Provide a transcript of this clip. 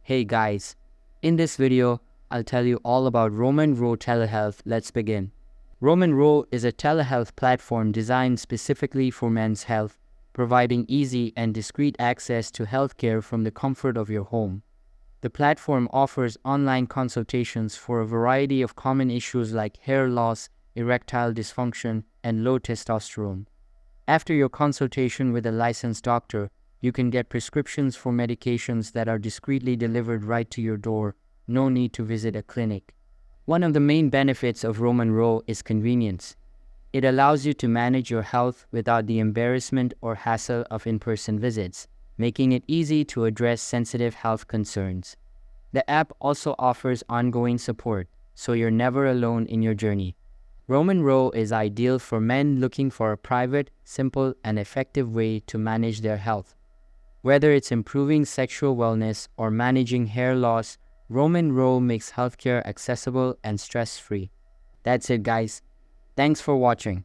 Hey guys, in this video, I'll tell you all about Roman Row Telehealth. Let's begin. Roman Row is a telehealth platform designed specifically for men's health, providing easy and discreet access to healthcare from the comfort of your home. The platform offers online consultations for a variety of common issues like hair loss, erectile dysfunction, and low testosterone. After your consultation with a licensed doctor, you can get prescriptions for medications that are discreetly delivered right to your door. No need to visit a clinic. One of the main benefits of Roman Row is convenience. It allows you to manage your health without the embarrassment or hassle of in-person visits, making it easy to address sensitive health concerns. The app also offers ongoing support, so you're never alone in your journey. Roman Row is ideal for men looking for a private, simple, and effective way to manage their health. Whether it's improving sexual wellness or managing hair loss, Roman Row makes healthcare accessible and stress-free. That's it, guys. Thanks for watching.